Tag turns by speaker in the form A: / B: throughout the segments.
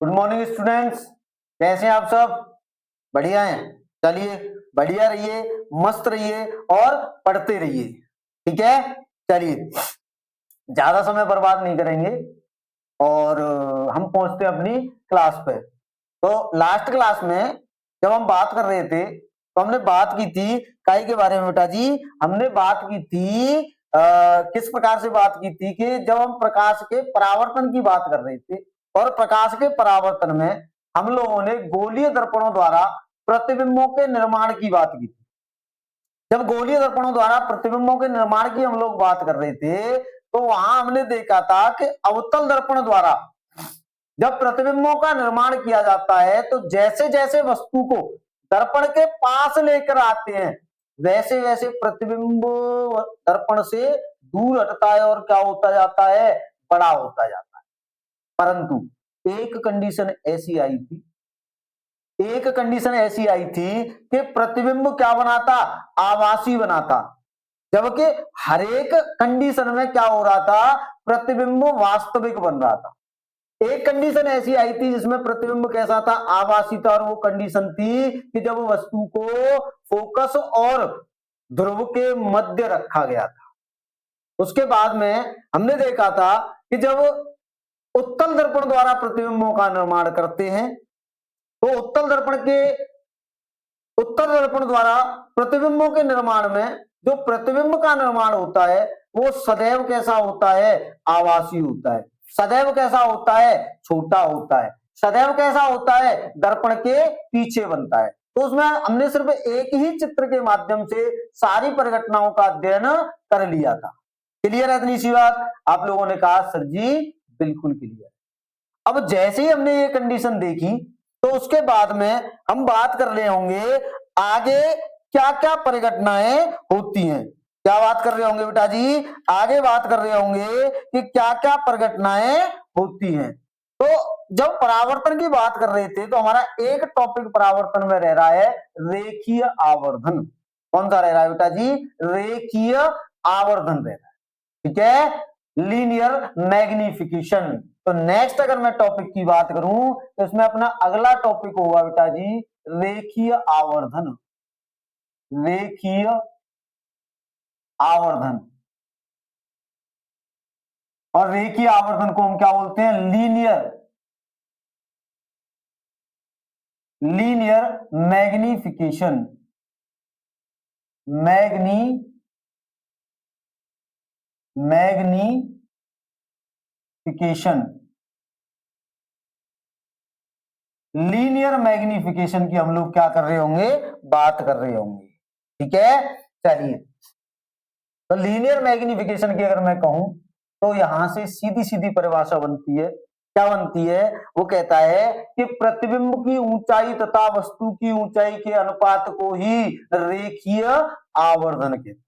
A: Good morning students, कैसे हैं आप सब? बढ़िया हैं। चलिए, बढ़िया रहिए, मस्त रहिए और पढ़ते रहिए। ठीक है, चलिए ज्यादा समय बर्बाद नहीं करेंगे और हम पहुंचते हैं अपनी क्लास पे। तो लास्ट क्लास में जब हम बात कर रहे थे तो हमने बात की थी काई के बारे में। बेटा जी, हमने बात की थी किस प्रकार से बात की थी कि जब हम प्रकाश के परावर्तन की बात कर रहे थे और प्रकाश के परावर्तन में हम लोगों ने गोलीय दर्पणों द्वारा प्रतिबिंबों के निर्माण की बात की थी। जब गोलीय दर्पणों द्वारा प्रतिबिंबों के निर्माण की हम लोग बात कर रहे थे तो वहां हमने देखा था कि अवतल दर्पण द्वारा जब प्रतिबिंबों का निर्माण किया जाता है तो जैसे जैसे वस्तु को दर्पण के पास लेकर आते हैं वैसे वैसे प्रतिबिंब दर्पण से दूर हटता है और क्या होता जाता है, बड़ा होता जाता है। परंतु एक कंडीशन ऐसी आई थी कि प्रतिबिंब क्या बनाता, आभासी बनाता। जबकि हर एक कंडीशन में क्या हो रहा था, प्रतिबिंब वास्तविक बन रहा था। एक कंडीशन ऐसी आई थी जिसमें प्रतिबिंब कैसा था, आभासी था, और वो कंडीशन थी कि जब वस्तु को फोकस और ध्रुव के मध्य रखा गया था। उसके बाद में हमने देखा था कि जब उत्तल दर्पण द्वारा प्रतिबिंबों का निर्माण करते हैं तो उत्तल दर्पण द्वारा प्रतिबिंबों के निर्माण में जो प्रतिबिंब का निर्माण होता है वो सदैव कैसा होता है, आभासी होता है। सदैव कैसा होता है, छोटा होता है। सदैव कैसा होता है, दर्पण के पीछे बनता है। तो उसमें हमने सिर्फ एक ही चित्र के माध्यम से सारी परिघटनाओं का अध्ययन कर लिया था। क्लियर है इतनी सी बात? आप लोगों ने कहा सर जी बिल्कुल क्लियर। अब जैसे ही हमने ये कंडीशन देखी तो उसके बाद में हम बात कर रहे होंगे आगे क्या क्या परिघटनाएं होती हैं। क्या बात कर रहे होंगे बेटा जी? आगे बात कर रहे होंगे कि क्या क्या परिघटनाएं होती हैं। तो जब परावर्तन की बात कर रहे थे तो हमारा एक टॉपिक परावर्तन में रह रहा है रेखीय आवर्धन। कौन सा रह रहा है बेटा जी? रेखीय आवर्धन रह रहा है। ठीक है, लीनियर मैग्निफिकेशन। तो नेक्स्ट अगर मैं टॉपिक की बात करूं तो इसमें अपना अगला टॉपिक होगा बेटा जी रेखीय आवर्धन। रेखीय आवर्धन, और रेखीय आवर्धन को हम क्या बोलते हैं? Linear magnification. Magnification, linear magnification की हम लोग क्या कर रहे होंगे, बात कर रहे होंगे। ठीक है, चलिए तो लीनियर मैग्निफिकेशन की अगर मैं कहूं तो यहां से सीधी सीधी परिभाषा बनती है। क्या बनती है? वो कहता है कि प्रतिबिंब की ऊंचाई तथा वस्तु की ऊंचाई के अनुपात को ही रेखीय आवर्धन कहते हैं।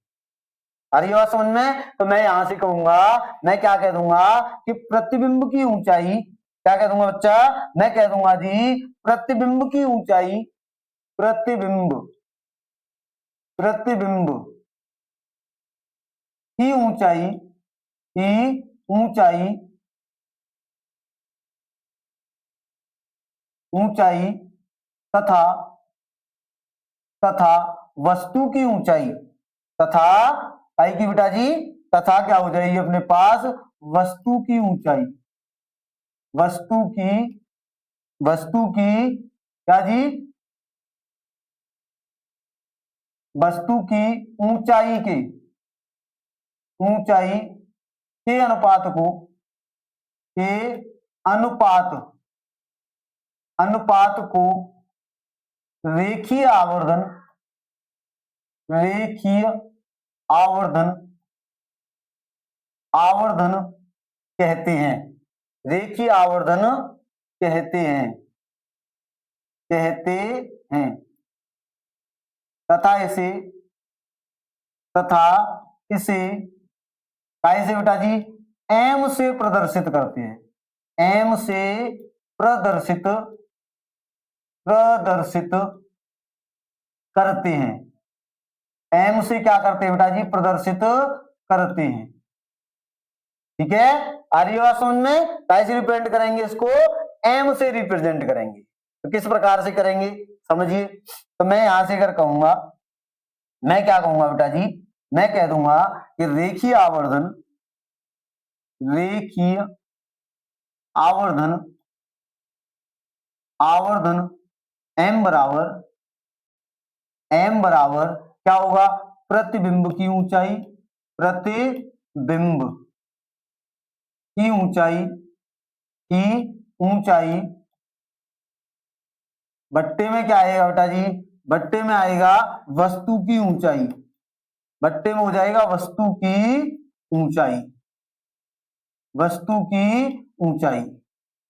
A: अरे बात समझ में? तो मैं यहां से कहूंगा, मैं क्या कह दूंगा कि प्रतिबिंब की ऊंचाई, क्या कह दूंगा बच्चा? मैं कह दूंगा जी प्रतिबिंब की ऊंचाई, प्रतिबिंब की ऊंचाई, ऊंचाई तथा वस्तु की ऊंचाई, तथा आएगी बेटा जी, तथा क्या हो जाएगी अपने पास? वस्तु की ऊंचाई, वस्तु की क्या जी? वस्तु की ऊंचाई के अनुपात को, के अनुपात को रेखीय आवर्धन कहते हैं। रेखीय आवर्धन कहते हैं तथा इसे कैसे बेटा जी? एम से प्रदर्शित करते हैं। एम से प्रदर्शित करते हैं। एम से क्या करते हैं बेटा जी? प्रदर्शित करते हैं। ठीक है, आ रही बात समझ में? कैसे रिप्रेजेंट करेंगे इसको? m से रिप्रेजेंट करेंगे। तो किस प्रकार से करेंगे समझिए। तो मैं यहां से अगर कहूंगा, मैं क्या कहूंगा बेटा जी, मैं कह दूंगा कि रेखीय आवर्धन, रेखीय आवर्धन, आवर्धन m बराबर क्या होगा, प्रतिबिंब की ऊंचाई, प्रतिबिंब की ऊंचाई, की ऊंचाई बट्टे में क्या आएगा बेटा जी, बट्टे में आएगा वस्तु की ऊंचाई, बट्टे में हो जाएगा वस्तु की ऊंचाई, वस्तु की ऊंचाई।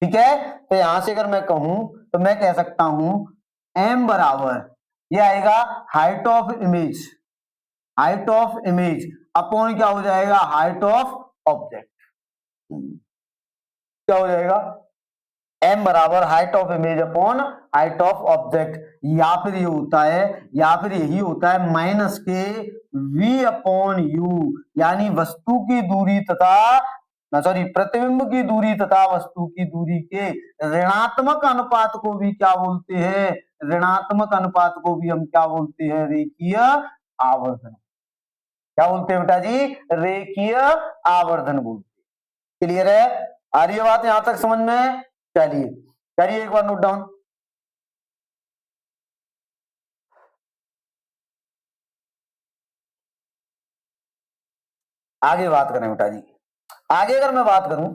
A: ठीक है, तो यहां से अगर मैं कहूं तो मैं कह सकता हूं m बराबर ये आएगा height of image, height of image upon क्या हो जाएगा, हाइट ऑफ ऑब्जेक्ट। क्या हो जाएगा, m बराबर height of image upon height of object, या फिर ये होता है, या फिर यही होता है माइनस के v अपॉन u, यानी वस्तु की दूरी तथा सॉरी प्रतिबिंब की दूरी तथा वस्तु की दूरी के ऋणात्मक अनुपात को भी क्या बोलते हैं, ऋणात्मक अनुपात को भी हम क्या बोलते हैं, रेखीय आवर्धन। क्या बोलते हैं बेटा जी, रेखीय आवर्धन बोलते। क्लियर है, आ रही है बात यहां तक समझ में। चलिए करिए एक बार नोट डाउन। आगे बात करें बेटा जी, आगे अगर मैं बात करूं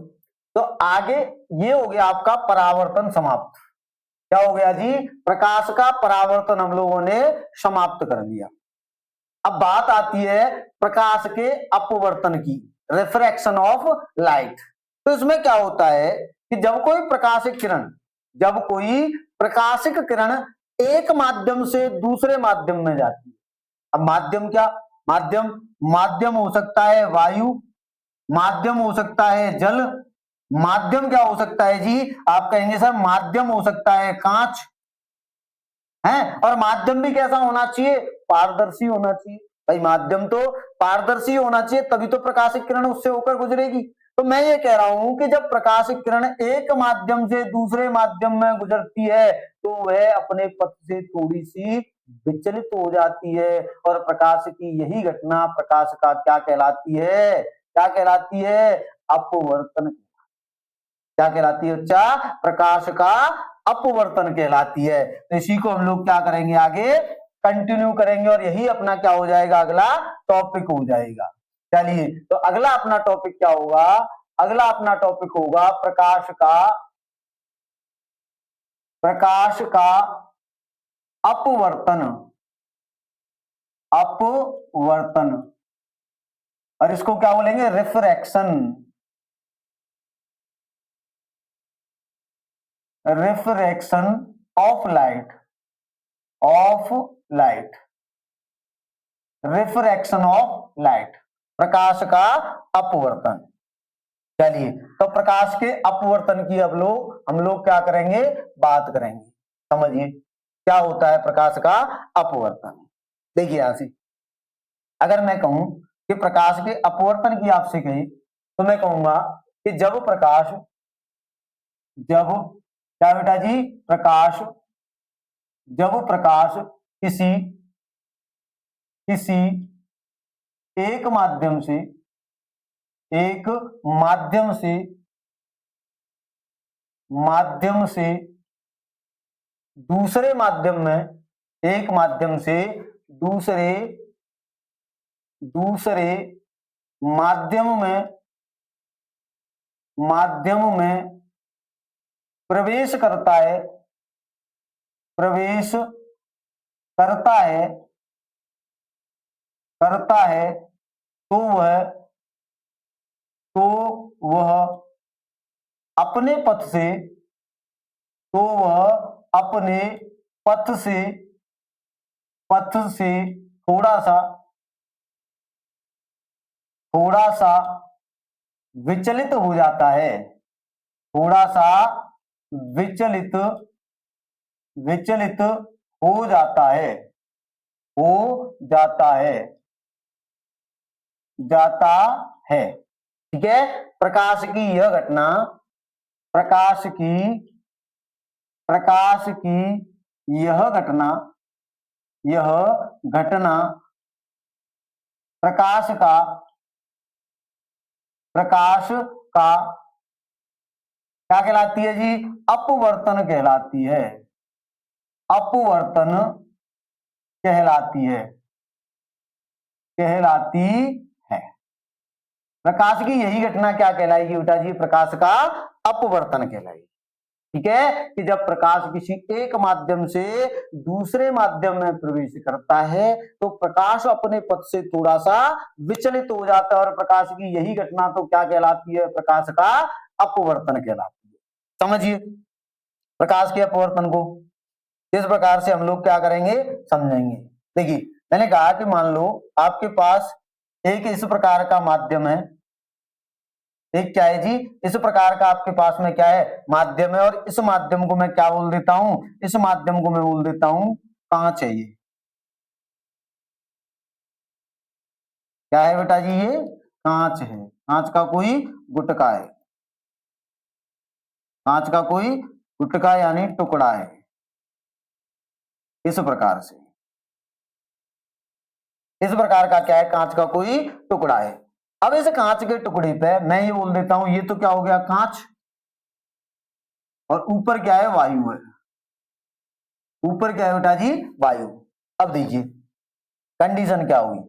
A: तो आगे ये हो गया आपका परावर्तन समाप्त। क्या हो गया जी, प्रकाश का परावर्तन हम लोगों ने समाप्त कर लिया। अब बात आती है प्रकाश के अपवर्तन की, रिफ्रैक्शन ऑफ लाइट। तो इसमें क्या होता है कि जब कोई प्रकाशिक किरण, जब कोई प्रकाशिक किरण एक माध्यम से दूसरे माध्यम में जाती है। अब माध्यम क्या, माध्यम माध्यम हो सकता है वायु, माध्यम हो सकता है जल, माध्यम क्या हो सकता है जी, आप कहेंगे सर माध्यम हो सकता है कांच है, और माध्यम भी कैसा होना चाहिए, पारदर्शी होना चाहिए। भाई माध्यम तो पारदर्शी होना चाहिए, तभी तो प्रकाशिक किरण उससे होकर गुजरेगी। तो मैं ये कह रहा हूं कि जब प्रकाशिक किरण एक माध्यम से दूसरे माध्यम में गुजरती है तो वह अपने पथ से थोड़ी सी विचलित हो जाती है, और प्रकाश की यही घटना प्रकाश का क्या कहलाती है, क्या कहलाती है, अपवर्तन। क्या कहलाती है बच्चा, प्रकाश का अपवर्तन कहलाती है। तो इसी को हम लोग क्या करेंगे, आगे कंटिन्यू करेंगे, और यही अपना क्या हो जाएगा, अगला टॉपिक हो जाएगा। चलिए तो अगला अपना टॉपिक क्या होगा, अगला अपना टॉपिक होगा प्रकाश का, प्रकाश का अपवर्तन, अपवर्तन, और इसको क्या बोलेंगे, refraction, refraction of light, of light, refraction of light, प्रकाश का अपवर्तन। चलिए तो प्रकाश के अपवर्तन की अब हम लोग क्या करेंगे, बात करेंगे। समझिए क्या होता है प्रकाश का अपवर्तन। देखिए यहां से अगर मैं कहूं कि प्रकाश के अपवर्तन की आपसे कही, तो मैं कहूंगा कि जब प्रकाश, जब क्या बेटा जी, प्रकाश, जब प्रकाश किसी किसी एक माध्यम से, एक माध्यम से, माध्यम से दूसरे माध्यम में, एक माध्यम से दूसरे, दूसरे माध्यम में, माध्यम में प्रवेश करता है, प्रवेश करता है, करता है, तो वह, तो वह अपने पथ से, तो वह अपने पथ से, पथ से थोड़ा सा, थोड़ा सा विचलित हो जाता है, थोड़ा सा विचलित, विचलित हो जाता है, हो जाता है, जाता है। ठीक है, प्रकाश की यह घटना, प्रकाश की प्रकाश की यह घटना प्रकाश का क्या कहलाती है जी? अपवर्तन कहलाती है। अपवर्तन कहलाती है प्रकाश की यही घटना क्या कहलाएगी बेटा जी? प्रकाश का अपवर्तन कहलाएगी। ठीक है, कि जब प्रकाश किसी एक माध्यम से दूसरे माध्यम में प्रवेश करता है तो प्रकाश अपने पथ से थोड़ा सा विचलित हो जाता है, और प्रकाश की यही घटना तो क्या कहलाती है? प्रकाश का अपवर्तन कहलाती है। समझिए प्रकाश के अपवर्तन को इस प्रकार से हम लोग क्या करेंगे, समझेंगे। देखिए मैंने कहा कि मान लो आपके पास एक इस प्रकार का माध्यम है, एक क्या है जी? इस प्रकार का आपके पास में क्या है? माध्यम है, और इस माध्यम को मैं क्या बोल देता हूं? इस माध्यम को मैं बोल देता हूं कांच है। ये क्या है बेटा जी? ये कांच है। कांच का कोई गुटका है, कांच का कोई गुटका यानी टुकड़ा है। इस प्रकार से, इस प्रकार का क्या है? कांच का कोई टुकड़ा है। अब इस कांच के टुकड़े पे मैं ये बोल देता हूं ये तो क्या हो गया? कांच, और ऊपर क्या है? वायु है। ऊपर क्या है बेटा जी? वायु। अब देखिए कंडीशन क्या हुई?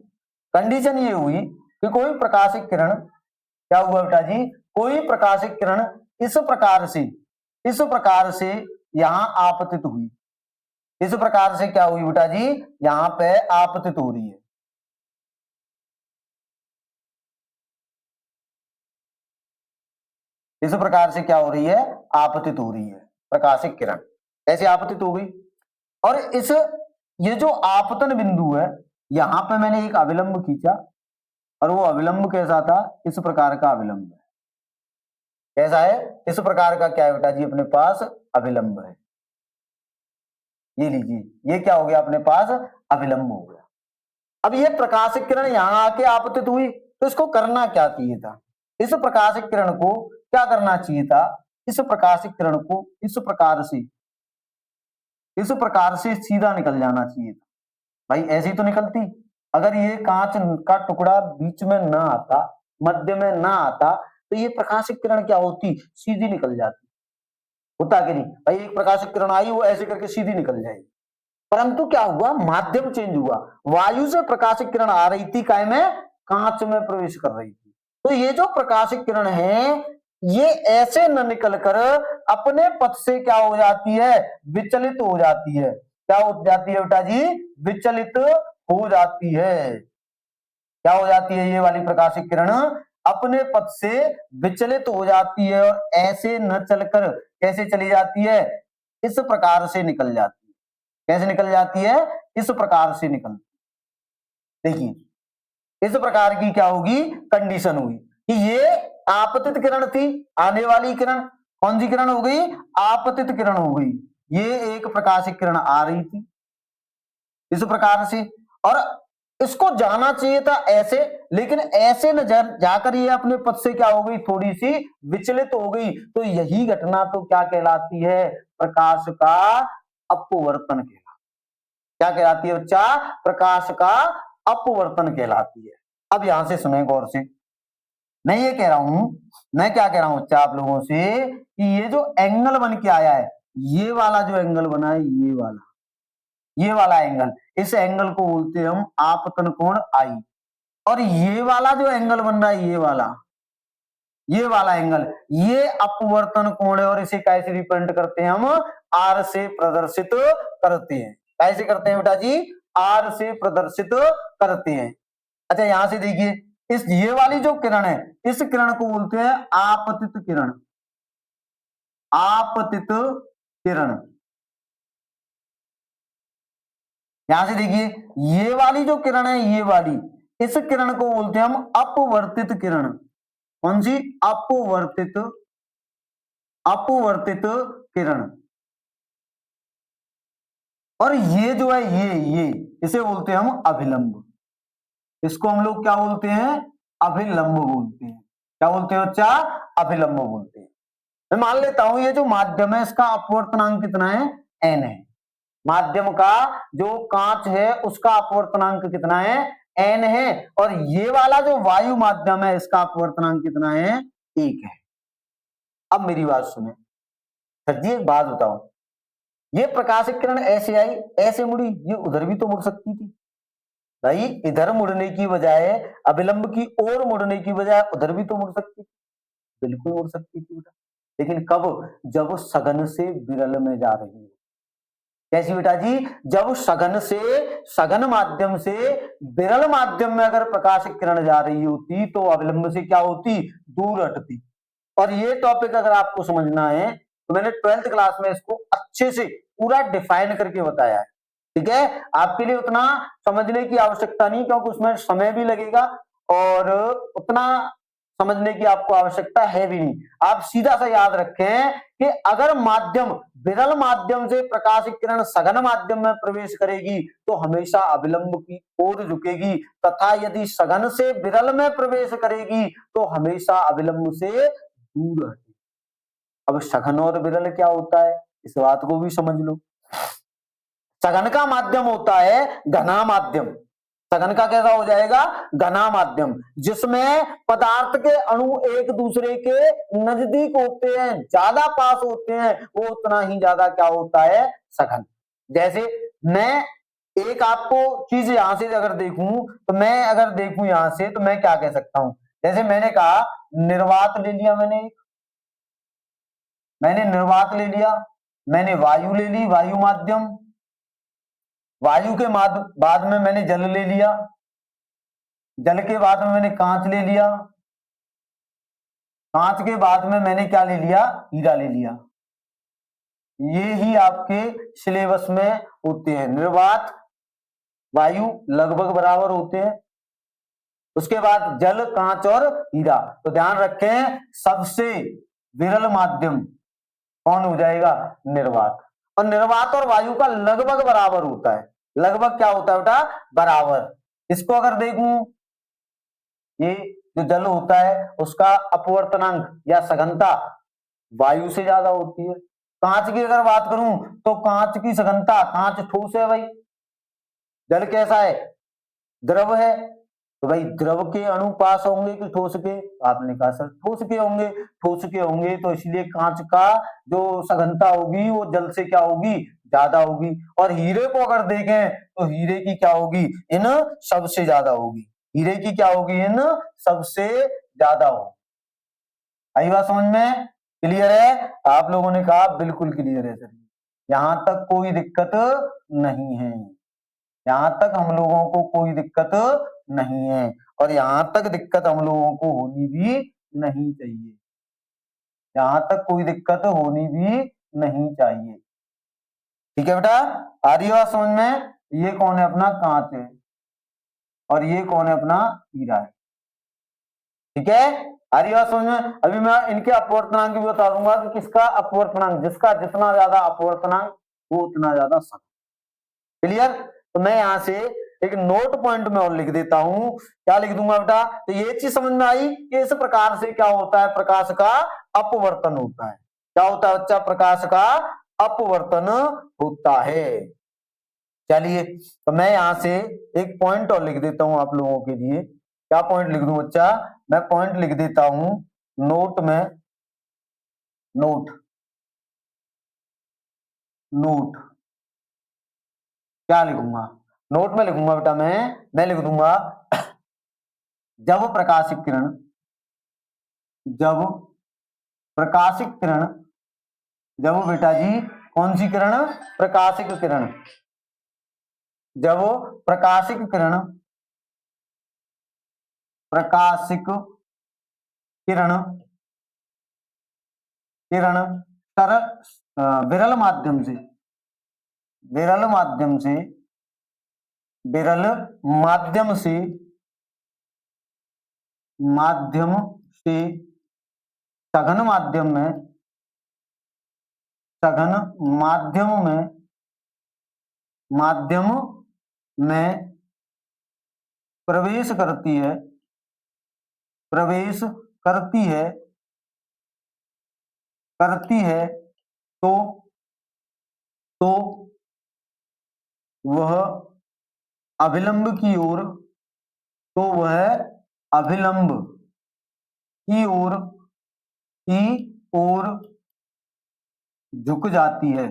A: कंडीशन ये हुई कि कोई प्रकाशिक किरण, क्या हुआ बेटा जी? कोई प्रकाशिक किरण इस प्रकार से यहां आपतित हुई। इस प्रकार से क्या हुई बेटा जी? यहां पे आपतित हो रही है। इस प्रकार से क्या हो रही है? आपतित हो रही है प्रकाशिक किरण। ऐसे आपतित हो गई, और इस ये जो आपतन बिंदु है यहां पे मैंने एक अविलंब खींचा, और वो अविलंब कैसा था? इस प्रकार का अविलंब है। कैसा है? इस प्रकार का क्या है बेटा जी? अपने पास अविलंब है। ये लीजिए, ये क्या हो गया? अपने पास अविलंब हो गया। अब ये प्रकाशिक किरण यहां आके आपतित हुई, तो इसको करना क्या चाहिए था? इस प्रकाशिक किरण को क्या करना चाहिए था? इस प्रकाशिक किरण को इस प्रकार से सीधा निकल जाना चाहिए था। भाई ऐसी तो निकलती, अगर ये कांच का टुकड़ा बीच में ना आता, मध्य में ना आता, तो ये प्रकाशिक किरण क्या होती? सीधी निकल जाती। होता कि नहीं भाई? एक प्रकाशिक किरण आई, वो ऐसे करके सीधी निकल जाएगी। परंतु क्या हुआ? माध्यम चेंज हुआ। वायु से प्रकाशिक किरण आ रही थी, काय में? कांच में प्रवेश कर रही थी। तो ये जो प्रकाशिक किरण है ये ऐसे न निकल कर अपने पथ से क्या हो जाती है? विचलित हो जाती है। क्या हो जाती है बेटा जी? विचलित हो जाती है। क्या हो जाती है? ये वाली प्रकाशिक किरण अपने पथ से विचलित हो जाती है, और ऐसे न चलकर कैसे चली जाती है? इस प्रकार से निकल जाती है। कैसे निकल जाती है? इस प्रकार से निकलती। देखिए इस प्रकार की क्या होगी? कंडीशन हुई कि ये आपतित किरण थी, आने वाली किरण कौन सी किरण हो गई? आपतित किरण हो गई। ये एक प्रकाशिक किरण आ रही थी इस प्रकार से, और इसको जाना चाहिए था ऐसे, लेकिन ऐसे न जाकर ये अपने पथ से क्या हो गई? थोड़ी सी विचलित हो गई। तो यही घटना तो क्या कहलाती है? प्रकाश का अपवर्तन कहलाती। क्या कहलाती है बच्चा? प्रकाश का अपवर्तन कहलाती है। अब यहां से सुने गौर से, मैं ये कह रहा हूं, मैं क्या कह रहा हूं बच्चा आप लोगों से, कि ये जो एंगल बन के आया है, ये वाला जो एंगल बना है, ये वाला एंगल, इस एंगल को बोलते हैं हम आपतन कोण आई। और ये वाला जो एंगल बन रहा है, ये वाला एंगल, ये अपवर्तन कोण है, और इसे कैसे रिप्रेजेंट करते हैं हम? आर से प्रदर्शित करते हैं। कैसे करते हैं बेटा जी? आर से प्रदर्शित करते हैं। अच्छा यहां से देखिए, इस ये वाली जो किरण है, इस किरण को बोलते हैं आपतित किरण। आपतित किरण। यहां से देखिए, ये वाली जो किरण है, ये वाली, इस किरण को बोलते हैं हम अपवर्तित किरण। कौन सी? अपवर्तित, अपवर्तित किरण। और ये जो है, ये इसे बोलते हैं हम अभिलंब। इसको हम लोग क्या बोलते हैं? अभिलंब बोलते हैं। क्या बोलते हैं बच्चा? अभिलंब बोलते हैं। मैं मान लेता हूं ये जो माध्यम है इसका अपवर्तनांक कितना है, n है। माध्यम का जो कांच है उसका अपवर्तनांक कितना है, n है। और ये वाला जो वायु माध्यम है इसका अपवर्तनांक कितना है, 1 है। अब मेरी बात सुने सर जी, एक बात बताओ, ये प्रकाशित किरण ऐसे आई ऐसे मुड़ी, ये उधर भी तो मुड़ सकती थी भाई। इधर मुड़ने की बजाय, अभिलंब की ओर मुड़ने की बजाय उधर भी तो मुड़ सकती थी, बिल्कुल मुड़ सकती थी बेटा। लेकिन कब, जब सघन से विरल में जा रही है। कैसी बेटा जी, जब सघन से, सघन माध्यम से विरल माध्यम में अगर प्रकाशित किरण जा रही होती तो अविलंब से क्या होती, दूर हटती। और ये टॉपिक अगर आपको समझना है तो मैंने 12th क्लास में इसको अच्छे से पूरा डिफाइन करके बताया है। ठीक है, आपके लिए उतना समझने की आवश्यकता नहीं, क्योंकि उसमें समय भी लगेगा और उतना समझने की आपको आवश्यकता है भी नहीं। आप सीधा सा याद रखें कि अगर माध्यम विरल माध्यम से प्रकाशित किरण सघन माध्यम में प्रवेश करेगी तो हमेशा अविलंब की ओर झुकेगी, तथा यदि सघन से विरल में प्रवेश करेगी तो हमेशा अविलंब से दूर हटे। अब सघन और विरल क्या होता है, इस बात को भी समझ लो। सघन का माध्यम होता है घना माध्यम। सघन का कैसा हो जाएगा, घना माध्यम, जिसमें पदार्थ के अणु एक दूसरे के नजदीक होते हैं, ज्यादा पास होते हैं, वो उतना ही ज्यादा क्या होता है, सघन। जैसे मैं एक आपको चीज यहां से अगर देखूं तो मैं अगर देखूं यहां से तो मैं क्या कह सकता हूं, जैसे मैंने कहा निर्वात ले लिया, मैंने निर्वात ले लिया, मैंने वायु ले ली, वायु माध्यम, वायु के बाद में मैंने जल ले लिया, जल के बाद में मैंने कांच ले लिया, कांच के बाद में मैंने क्या ले लिया, हीरा ले लिया। ये ही आपके सिलेबस में होते हैं। निर्वात वायु लगभग बराबर होते हैं, उसके बाद जल कांच और हीरा। तो ध्यान रखें सबसे विरल माध्यम कौन हो जाएगा, निर्वात। और निर्वात और वायु का लगभग बराबर होता है, लगभग क्या होता है बेटा, बराबर। इसको अगर देखूं, ये जो जल होता है उसका अपवर्तनांक या सघनता वायु से ज्यादा होती है। कांच की अगर बात करूं तो कांच की सघनता, कांच ठोस है भाई, जल कैसा है, द्रव है, तो भाई द्रव के अणु पास होंगे कि ठोस के, आपने कहा सर ठोस के होंगे, ठोस के होंगे तो इसलिए कांच का जो सघनता होगी वो जल से क्या होगी, ज्यादा होगी। और हीरे को अगर देखें तो हीरे की क्या होगी, इन सबसे ज्यादा होगी, हीरे की क्या होगी, इन सबसे ज्यादा होगी। आई बात समझ में, क्लियर है, आप लोगों ने कहा बिल्कुल क्लियर है सर, यहां तक कोई दिक्कत नहीं है, यहां तक हम लोगों को कोई दिक्कत नहीं है, और यहां तक दिक्कत हम लोगों को होनी भी नहीं चाहिए, यहां तक कोई दिक्कत होनी भी नहीं चाहिए। ठीक है बेटा, आ रही बात समझ में, ये कौन है अपना कांच है और ये कौन है अपना हीरा है। ठीक है, आ रही बात समझ में। अभी मैं इनके अपवर्तनांक भी बता दूंगा कि किसका अपवर्तनांक, जिसका जितना ज्यादा अपवर्तनांक वो उतना ज्यादा सघन। क्लियर, तो मैं यहां से एक नोट पॉइंट में और लिख देता हूं, क्या लिख दूंगा बेटा, तो ये चीज समझ में आई कि इस प्रकार से क्या होता है, प्रकाश का अपवर्तन होता है। क्या होता है बच्चा, प्रकाश का अपवर्तन होता है। चलिए, तो मैं यहां से एक पॉइंट और लिख देता हूं आप लोगों के लिए। क्या पॉइंट लिख दूं बच्चा, मैं पॉइंट लिख देता हूं नोट में, नोट, नोट क्या लिखूंगा, नोट में लिखूंगा बेटा मैं लिख दूंगा जब प्रकाशित किरण, जब प्रकाशित किरण, जब बेटा जी कौन सी किरण, प्रकाशित किरण, जब प्रकाशित किरण, प्रकाशित किरण, किरण तर विरल माध्यम से, विरल माध्यम से, विरल माध्यम से, माध्यम से सघन माध्यम में, सघन माध्यम में, माध्यम में प्रवेश करती है, प्रवेश करती है, करती है तो वह अभिलंब की ओर तो वह अभिलंब की ओर की ओर झुक जाती है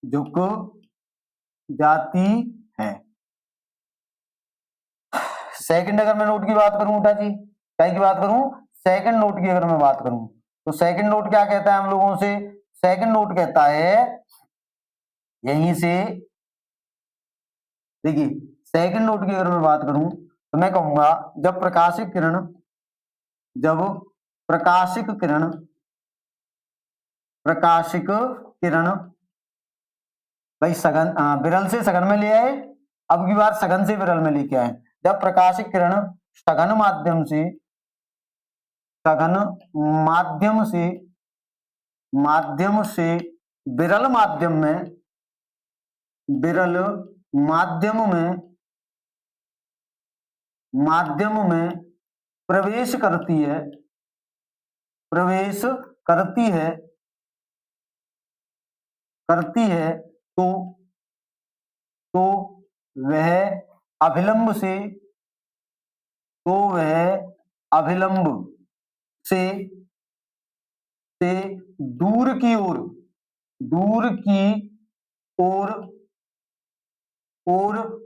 A: झुक जाती है। सेकंड अगर मैं नोट की बात करूं बेटा जी, क्या की बात करूं, सेकंड नोट की अगर मैं बात करूं तो सेकंड नोट क्या कहता है हम लोगों से, सेकंड नोट कहता है यहीं से, देखिए सेकंड नोट की अगर मैं बात करूं तो मैं कहूंगा जब प्रकाशिक किरण प्रकाशिक किरण भाई सघन विरल से सघन में ले आए, अब की बार सघन से विरल में लेके आए। जब प्रकाशिक किरण सघन सघन माध्यम से विरल माध्यम में प्रवेश करती है तो वह अभिलंब से दूर की ओर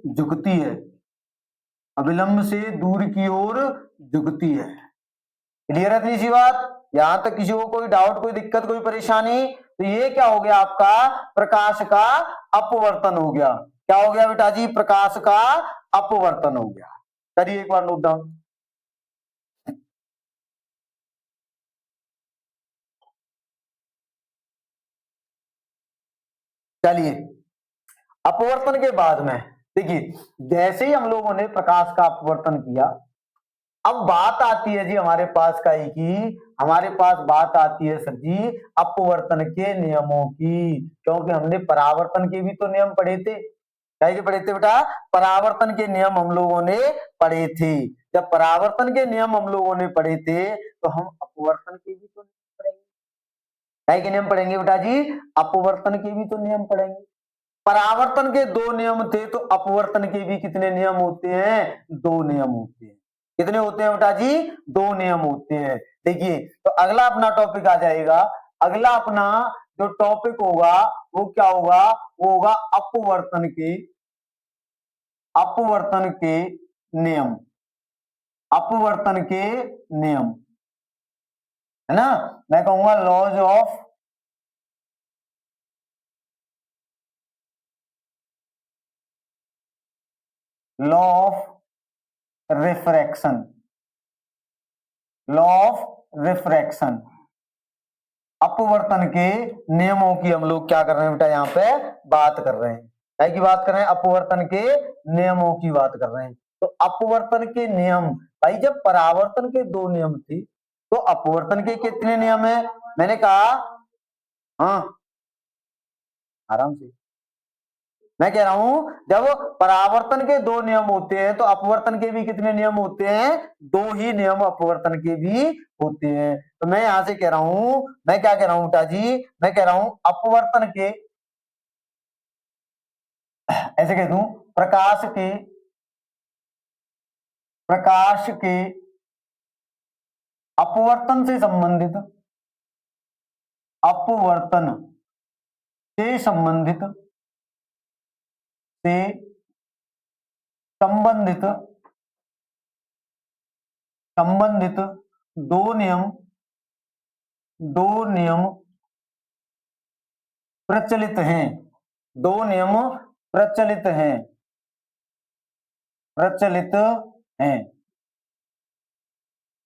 A: झुकती है, अभिलंब से दूर की ओर झुकती है। क्लियर है इसी बात, यहां तक किसी को कोई डाउट, कोई दिक्कत, कोई परेशानी? तो ये क्या हो गया आपका, प्रकाश का अपवर्तन हो गया। क्या हो गया बेटा जी, प्रकाश का अपवर्तन हो गया। करिए एक बार नोट डाउन। चलिए अपवर्तन के बाद में देखिए, जैसे ही हम लोगों ने प्रकाश का अपवर्तन किया, अब बात आती है जी हमारे पास का ही की, हमारे पास बात आती है सर जी अपवर्तन के नियमों की, क्योंकि हमने परावर्तन के भी तो नियम पढ़े थे। क्या के पढ़े थे बेटा, परावर्तन के नियम हम लोगों ने पढ़े थे। जब परावर्तन के नियम हम लोगों ने पढ़े थे तो हम अपवर्तन के भी तो पढ़ेंगे। क्या के नियम पढ़ेंगे बेटा जी, अपवर्तन के भी तो नियम पढ़ेंगे। परावर्तन के दो नियम थे तो अपवर्तन के भी कितने नियम होते हैं, दो नियम होते हैं। कितने होते हैं बेटा जी, दो नियम होते हैं। देखिए तो अगला अपना टॉपिक आ जाएगा, अगला अपना जो टॉपिक होगा वो क्या होगा, वो होगा अपवर्तन के नियम, अपवर्तन के नियम, है ना। मैं कहूंगा laws of law of refraction, law of refraction, अपवर्तन के नियमों की हम लोग क्या कर रहे हैं बेटा, यहाँ पे बात कर रहे हैं। क्या की बात कर रहे हैं, अपवर्तन के नियमों की बात कर रहे हैं। तो अपवर्तन के नियम, भाई जब परावर्तन के दो नियम थे तो अपवर्तन के कितने नियम है, मैंने कहा, हाँ आराम से, मैं कह रहा हूं जब परावर्तन के दो नियम होते हैं तो अपवर्तन के भी कितने नियम होते हैं, दो ही नियम अपवर्तन के भी होते हैं। तो मैं यहां से कह रहा हूं, मैं क्या कह रहा हूं बेटा जी, मैं कह रहा हूं अपवर्तन के, ऐसे कह दूं प्रकाश के अपवर्तन से संबंधित, अपवर्तन से संबंधित से संबंधित संबंधित दो नियम प्रचलित हैं, दो नियम प्रचलित हैं।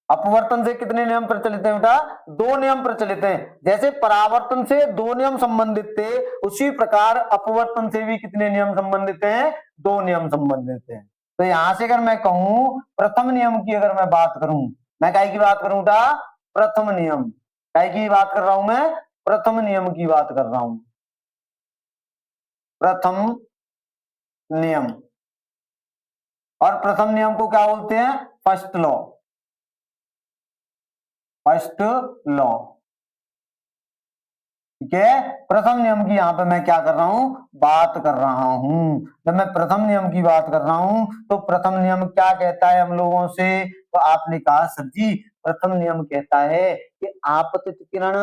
A: अपवर्तन से कितने नियम प्रचलित हैं बेटा, दो नियम प्रचलित हैं। जैसे परावर्तन से दो नियम संबंधित थे उसी प्रकार अपवर्तन से भी कितने नियम संबंधित हैं, दो नियम संबंधित हैं। तो यहां से अगर मैं कहूं प्रथम नियम की अगर मैं बात करूं, मैं काय की बात करूं बेटा, प्रथम नियम, काय की बात कर रहा हूं मैं, प्रथम नियम की बात कर रहा हूं, प्रथम नियम। और प्रथम नियम को क्या बोलते हैं, फर्स्ट लॉ, फर्स्ट लॉ। ठीक है। प्रथम नियम की यहाँ पे मैं क्या कर रहा हूं, बात कर रहा हूं। जब मैं प्रथम नियम की बात कर रहा हूं तो प्रथम नियम क्या कहता है हम लोगों से, तो आपने कहा सर जी प्रथम नियम कहता है कि आपतित किरण,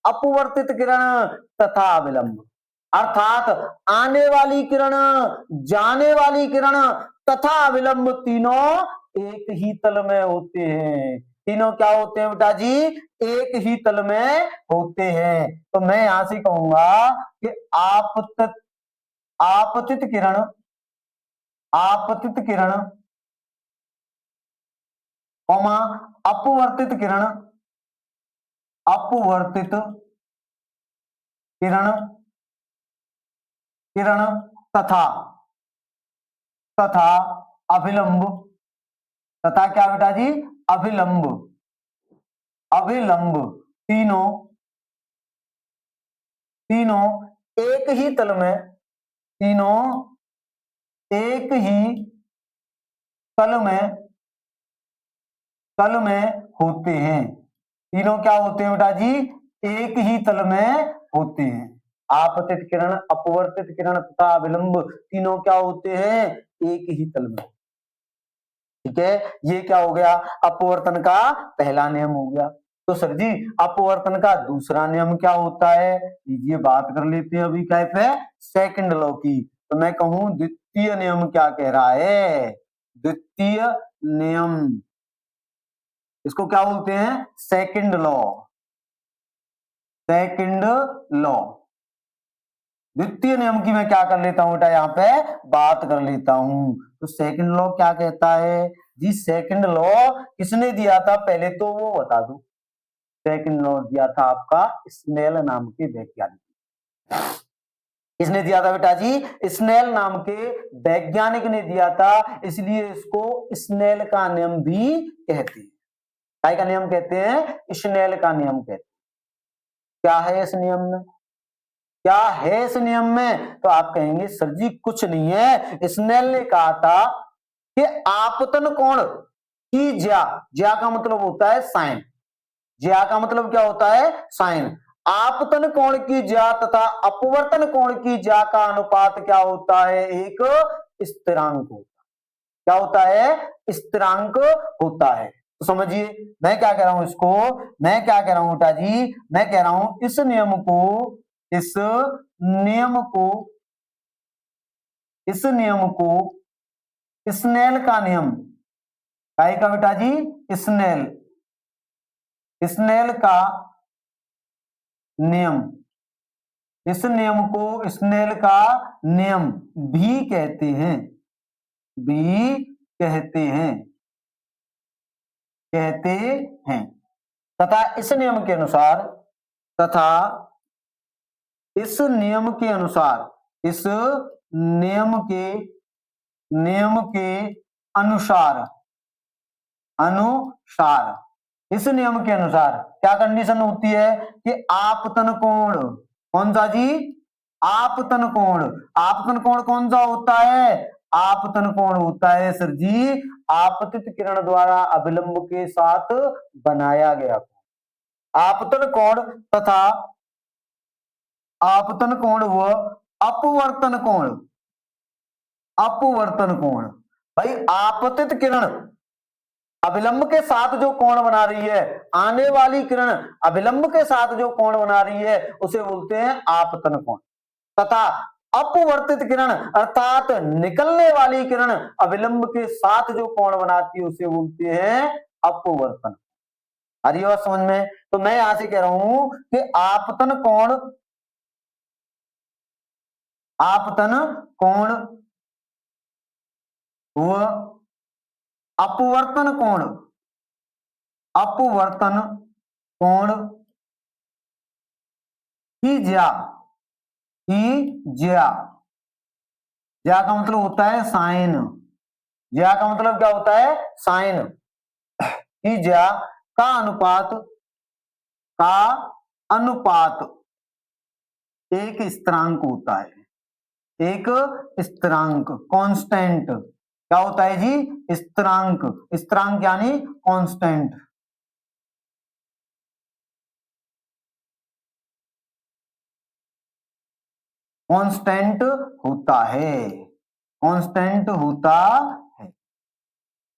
A: अपवर्तित किरण तथा विलंब, अर्थात आने वाली किरण, जाने वाली किरण तथा विलंब तीनों एक ही तल में होते हैं। तीनों क्या होते हैं बेटा जी, एक ही तल में होते हैं। तो मैं यहां से कहूंगा कि आपतित किरण, आपतित किरण कौमा अपवर्तित किरण, अपवर्तित किरण, किरण तथा, तथा अभिलंब, तथा क्या बेटा जी, अभिलंब, अभिलंब तीनों, तीनों एक ही तल में, तीनों एक ही तल में, तल में होते हैं। तीनों क्या होते हैं बेटा जी, एक ही तल में होते हैं। आपतित किरण, अपवर्तित किरण तथा विलंब तीनों क्या होते हैं, एक ही तल में। ठीक है, ये क्या हो गया, अपवर्तन का पहला नियम हो गया। तो सर जी अपवर्तन का दूसरा नियम क्या होता है, लीजिए बात कर लेते हैं अभी क्या है सेकंड लॉ की। तो मैं कहूं द्वितीय नियम क्या कह रहा है, द्वितीय नियम, इसको क्या बोलते हैं, सेकंड लॉ, सेकंड लॉ। द्वितीय नियम की मैं क्या कर लेता हूं बेटा, यहाँ पे बात कर लेता हूं। तो सेकंड लॉ क्या कहता है जी, सेकंड लॉ किसने दिया था पहले तो वो बता दो। सेकंड लॉ दिया था आपका स्नेल नाम के वैज्ञानिक। किसने दिया था बेटा जी, स्नेल नाम के वैज्ञानिक ने दिया था, इसलिए इसको स्नेल का नियम भी कहते हैं। काय का नियम कहते हैं, स्नेल का नियम कहते हैं। क्या है इस नियम में, क्या है इस नियम में, तो आप कहेंगे सर जी कुछ नहीं है। स्नेल ने कहा था कि आपतन कोण की ज्या, ज्या का मतलब होता है साइन, ज्या का मतलब क्या होता है साइन, आपतन कोण की ज्या तथा अपवर्तन कोण की ज्या का अनुपात क्या होता है, एक स्थिरांक होता है। क्या होता है, स्थिरांक होता है। तो समझिए मैं क्या कह रहा हूं इसको, मैं क्या कह रहा हूं बेटा जी, मैं कह रहा हूं इस नियम को, इस नियम को, इस नियम को स्नेल का नियम, काय का बेटा जी, स्नेल, स्नेल का नियम, इस नियम को स्नेल का नियम भी कहते हैं, भी कहते हैं, कहते हैं। तथा इस नियम के अनुसार, तथा इस नियम के अनुसार, इस नियम के, नियम के अनुसार, अनुसार इस नियम के अनुसार क्या कंडीशन होती है कि आपतन कोण, कौन सा जी, आपतन कोण, आपतन कोण कौन सा होता है, आपतन कोण होता है सर जी आपतित किरण द्वारा अभिलंब के साथ बनाया गया आपतन कोण, तथा आपतन कोण व अपवर्तन कोण, अपवर्तन कोण, भाई आपतित किरण अभिलंब के साथ जो कोण बना रही है, आने वाली किरण अभिलंब के साथ जो कोण बना रही है उसे बोलते हैं आपतन कोण। तथा अपवर्तित किरण अर्थात निकलने वाली किरण अभिलंब के साथ जो कोण बनाती है उसे बोलते हैं अपवर्तन। आ रही बात समझ में, तो मैं यहां से कह रहा हूं कि आपतन कोण, आपतन कोण व अपवर्तन कोण, अपवर्तन कोण की ज्या, की ज्या, ज्या का मतलब होता है साइन, ज्या का मतलब क्या होता है साइन, की ज्या का अनुपात, का अनुपात एक स्थिरांक होता है, एक स्थिरांक कांस्टेंट, क्या होता है जी स्थिरांक, स्थिरांक यानी कांस्टेंट। कांस्टेंट होता है, कांस्टेंट होता है।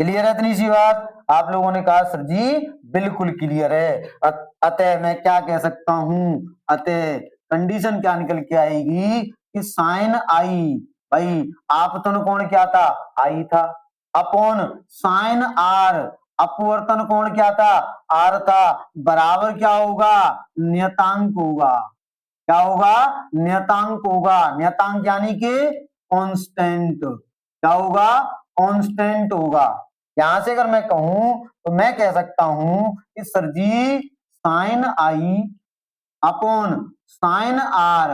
A: क्लियर है इतनी सी बात? आप लोगों ने कहा सर जी बिल्कुल क्लियर है। अतः मैं क्या कह सकता हूं, अतः कंडीशन क्या निकल के आएगी कि साइन आई, भाई आपतन कोण क्या था, आई था, अपॉन साइन आर, अपवर्तन कोण क्या था, आर था, बराबर क्या होगा, नियतांक होगा। क्या होगा, नियतांक होगा। नियतांक यानी कि कांस्टेंट। क्या होगा, कांस्टेंट होगा। यहां से अगर मैं कहूं तो मैं कह सकता हूं कि sir ji sine i upon sine r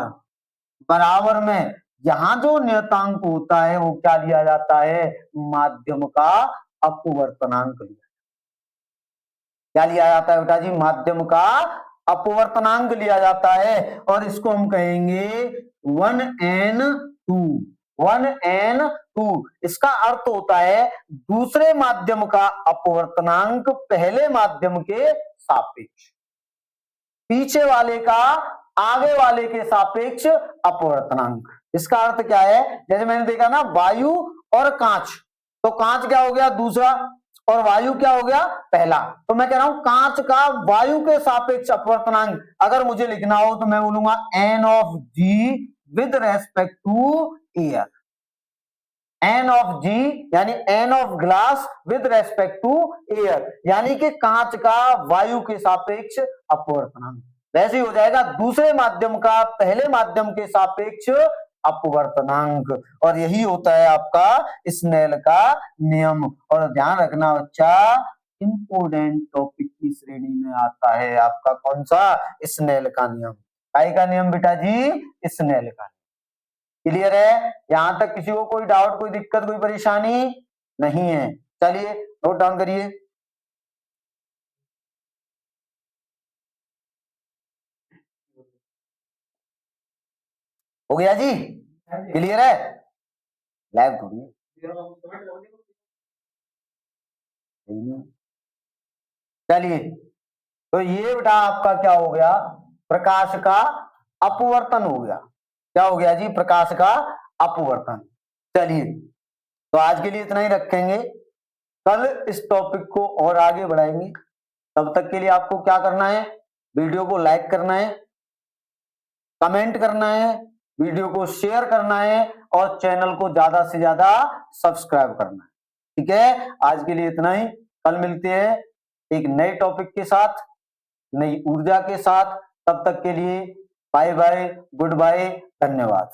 A: बराबर में यहां जो नियतांक होता है वो क्या लिया जाता है, माध्यम का अपवर्तनांक लिया। क्या लिया जाता है बेटा जी, माध्यम का अपवर्तनांक लिया जाता है। और इसको हम कहेंगे 1n2, 1n2। इसका अर्थ होता है दूसरे माध्यम का अपवर्तनांक पहले माध्यम के सापेक्ष, पीछे वाले का आगे वाले के सापेक्ष अपवर्तनांक। इसका अर्थ क्या है, जैसे मैंने देखा ना वायु और कांच, तो कांच क्या हो गया दूसरा और वायु क्या हो गया पहला। तो मैं कह रहा हूं कांच का वायु के सापेक्ष अपवर्तनांक अगर मुझे लिखना हो तो मैं बोलूंगा N of G with respect to air. N of G यानी N of glass with respect to air, यानी कि कांच का वायु के सापेक्ष अपवर्तनांक। वैसे ही हो जाएगा दूसरे माध्यम का पहले माध्यम के सापेक्ष अपवर्तनांक। और यही होता है आपका स्नेल का नियम। और ध्यान रखना बच्चा, इंपोर्टेंट टॉपिक की श्रेणी में आता है आपका कौन सा, स्नेल का नियम। काय का नियम बेटा जी, स्नेल का। क्लियर है? यहां तक किसी को कोई डाउट, कोई दिक्कत, कोई परेशानी नहीं है? चलिए नोट डाउन करिए। हो गया जी? क्लियर है? लैब थोड़ी है। चलिए, तो ये बेटा आपका क्या हो गया, प्रकाश का अपवर्तन हो गया। क्या हो गया जी, प्रकाश का अपवर्तन। चलिए, तो आज के लिए इतना ही रखेंगे, कल इस टॉपिक को और आगे बढ़ाएंगे। तब तक के लिए आपको क्या करना है, वीडियो को लाइक करना है, कमेंट करना है, वीडियो को शेयर करना है और चैनल को ज्यादा से ज्यादा सब्सक्राइब करना है। ठीक है, आज के लिए इतना ही। कल मिलते हैं एक नए टॉपिक के साथ, नई ऊर्जा के साथ। तब तक के लिए बाय बाय, गुड बाय, धन्यवाद।